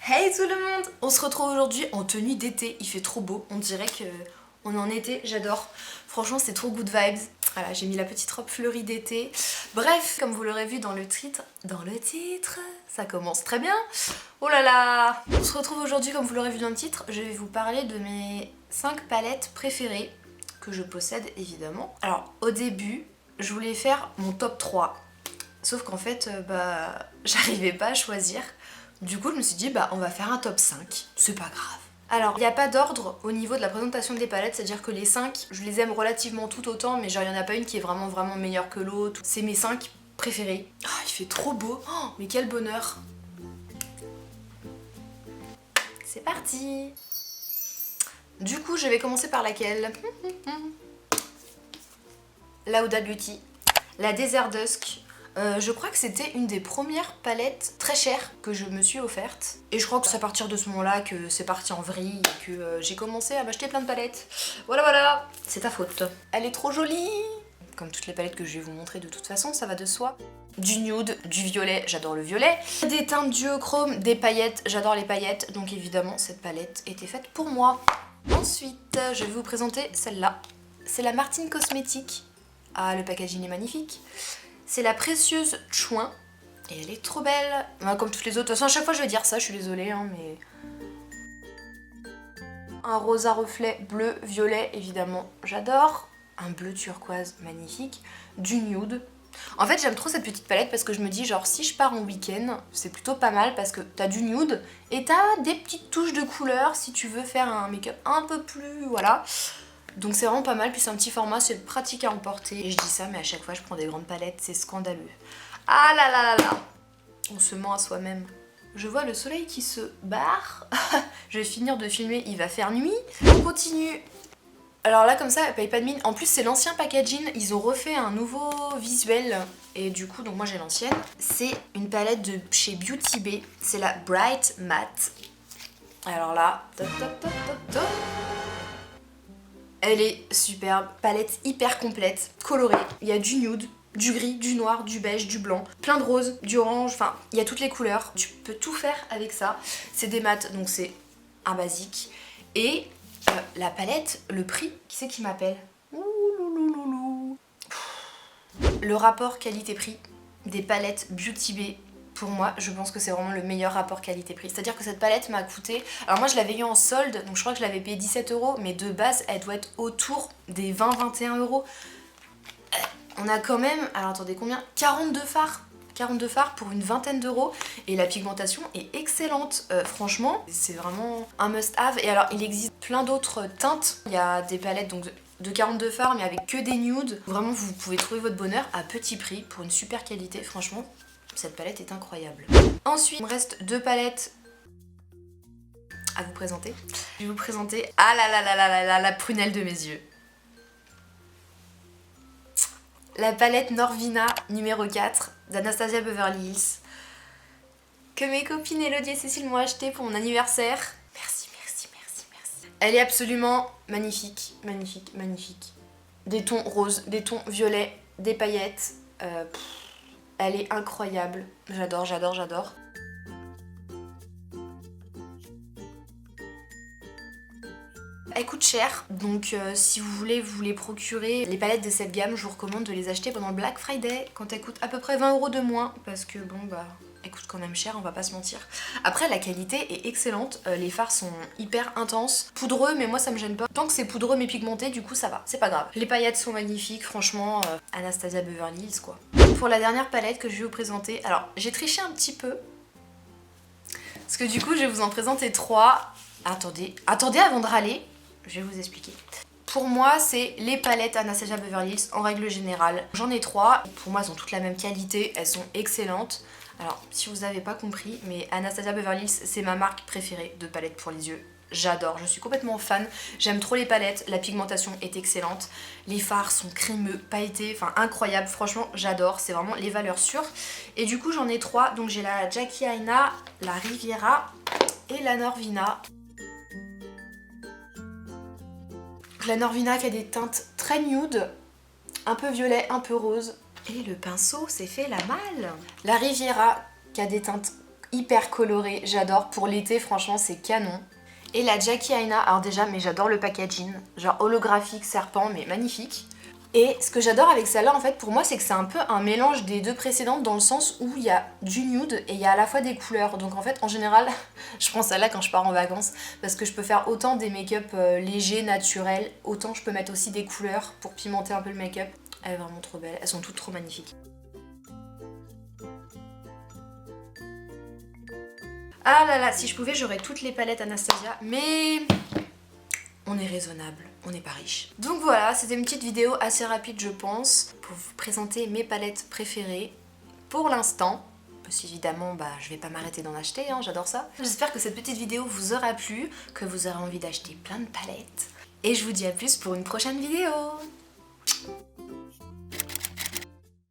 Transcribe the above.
Hey tout le monde! On se retrouve aujourd'hui en tenue d'été, il fait trop beau, on dirait qu'on est en été, j'adore. Franchement c'est trop good vibes. Voilà, j'ai mis la petite robe fleurie d'été. Bref, comme vous l'aurez vu dans le titre, ça commence très bien. Oh là là! On se retrouve aujourd'hui, comme vous l'aurez vu dans le titre, je vais vous parler de mes 5 palettes préférées que je possède évidemment. Alors au début, je voulais faire mon top 3. Sauf qu'en fait, j'arrivais pas à choisir. Du coup, je me suis dit, on va faire un top 5. C'est pas grave. Alors, il n'y a pas d'ordre au niveau de la présentation des palettes, c'est-à-dire que les 5, je les aime relativement tout autant, mais genre, il n'y en a pas une qui est vraiment meilleure que l'autre. C'est mes 5 préférés. Ah, il fait trop beau. Oh, mais quel bonheur. C'est parti. Du coup, je vais commencer par laquelle? La Huda Beauty. La Desert Dusk. Je crois que c'était une des premières palettes très chères que je me suis offerte. Et je crois que c'est à partir de ce moment-là que c'est parti en vrille et que j'ai commencé à m'acheter plein de palettes. Voilà, c'est ta faute. Elle est trop jolie. Comme toutes les palettes que je vais vous montrer de toute façon, ça va de soi. Du nude, du violet, j'adore le violet. Des teintes duochrome, des paillettes, j'adore les paillettes. Donc évidemment, cette palette était faite pour moi. Ensuite, je vais vous présenter celle-là. C'est la Martine Cosmétique. Ah, le packaging est magnifique. C'est la précieuse Chouin et elle est trop belle. Comme toutes les autres. De toute façon, à chaque fois je vais dire ça, je suis désolée, mais... Un rose à reflet bleu, violet, évidemment, j'adore. Un bleu turquoise magnifique. Du nude. En fait, j'aime trop cette petite palette parce que je me dis, genre, si je pars en week-end, c'est plutôt pas mal parce que t'as du nude et t'as des petites touches de couleur si tu veux faire un make-up un peu plus, voilà. Donc c'est vraiment pas mal, puis c'est un petit format, c'est pratique à emporter. Et je dis ça, mais à chaque fois je prends des grandes palettes, c'est scandaleux. Ah là là là là! On se ment à soi-même. Je vois le soleil qui se barre. Je vais finir de filmer, il va faire nuit. On continue. Alors là comme ça, elle paye pas de mine. En plus c'est l'ancien packaging, ils ont refait un nouveau visuel. Et du coup, donc moi j'ai l'ancienne. C'est une palette de chez Beauty Bay. C'est la Bright Matte. Alors là... Elle est superbe, palette hyper complète, colorée. Il y a du nude, du gris, du noir, du beige, du blanc, plein de rose, du orange, enfin il y a toutes les couleurs. Tu peux tout faire avec ça. C'est des mats, donc c'est un basique. Et la palette, le prix, qui c'est qui m'appelle? Le rapport qualité-prix des palettes Beauty Bay. Pour moi, je pense que c'est vraiment le meilleur rapport qualité-prix. C'est-à-dire que cette palette m'a coûté... Alors moi, je l'avais eu en solde, donc je crois que je l'avais payé 17 €, mais de base, elle doit être autour des 20-21 €. On a quand même... Alors attendez, combien? 42 fards. 42 fards pour une vingtaine d'euros. Et la pigmentation est excellente. Franchement, c'est vraiment un must-have. Et alors, il existe plein d'autres teintes. Il y a des palettes donc de 42 fards, mais avec que des nudes. Vraiment, vous pouvez trouver votre bonheur à petit prix pour une super qualité. Franchement, cette palette est incroyable. Ensuite, il me reste 2 palettes à vous présenter. Je vais vous présenter, ah là là là là là là, la prunelle de mes yeux. La palette Norvina numéro 4 d'Anastasia Beverly Hills. Que mes copines Elodie et Cécile m'ont acheté pour mon anniversaire. Merci. Elle est absolument magnifique, magnifique. Des tons roses, des tons violets, des paillettes. Elle est incroyable, j'adore. Elle coûte cher, donc si vous voulez vous les procurer, les palettes de cette gamme, je vous recommande de les acheter pendant le Black Friday, quand elles coûtent à peu près 20 € de moins, parce que bon elles coûtent quand même cher, on va pas se mentir. Après la qualité est excellente, les fards sont hyper intenses, poudreux mais moi ça me gêne pas. Tant que c'est poudreux mais pigmenté, du coup ça va, c'est pas grave. Les paillettes sont magnifiques, franchement, Anastasia Beverly Hills quoi. Pour la dernière palette que je vais vous présenter, alors j'ai triché un petit peu, parce que du coup je vais vous en présenter 3. Attendez avant de râler, je vais vous expliquer. Pour moi, c'est les palettes Anastasia Beverly Hills en règle générale. J'en ai 3. Pour moi, elles ont toutes la même qualité. Elles sont excellentes. Alors, si vous n'avez pas compris, mais Anastasia Beverly Hills, c'est ma marque préférée de palettes pour les yeux. J'adore, je suis complètement fan. J'aime trop les palettes. La pigmentation est excellente. Les fards sont crémeux, pailletés, enfin incroyable. Franchement, j'adore. C'est vraiment les valeurs sûres. Et du coup, j'en ai 3. Donc, j'ai la Jackie Aina, la Riviera et la Norvina. La Norvina qui a des teintes très nude, un peu violet, un peu rose. Et le pinceau s'est fait la malle. La Riviera qui a des teintes hyper colorée, j'adore. Pour l'été, franchement, c'est canon. Et la Jackie Aina, alors déjà, mais j'adore le packaging, genre holographique, serpent, mais magnifique. Et ce que j'adore avec celle-là, en fait, pour moi, c'est que c'est un peu un mélange des deux précédentes dans le sens où il y a du nude et il y a à la fois des couleurs. Donc en fait, en général, je prends celle-là quand je pars en vacances parce que je peux faire autant des make-up légers, naturels, autant je peux mettre aussi des couleurs pour pimenter un peu le make-up. Elle est vraiment trop belle, elles sont toutes trop magnifiques. Ah là là, si je pouvais, j'aurais toutes les palettes Anastasia, mais on est raisonnable, on n'est pas riche. Donc voilà, c'était une petite vidéo assez rapide je pense, pour vous présenter mes palettes préférées pour l'instant. Parce qu'évidemment, je vais pas m'arrêter d'en acheter, hein, j'adore ça. J'espère que cette petite vidéo vous aura plu, que vous aurez envie d'acheter plein de palettes. Et je vous dis à plus pour une prochaine vidéo.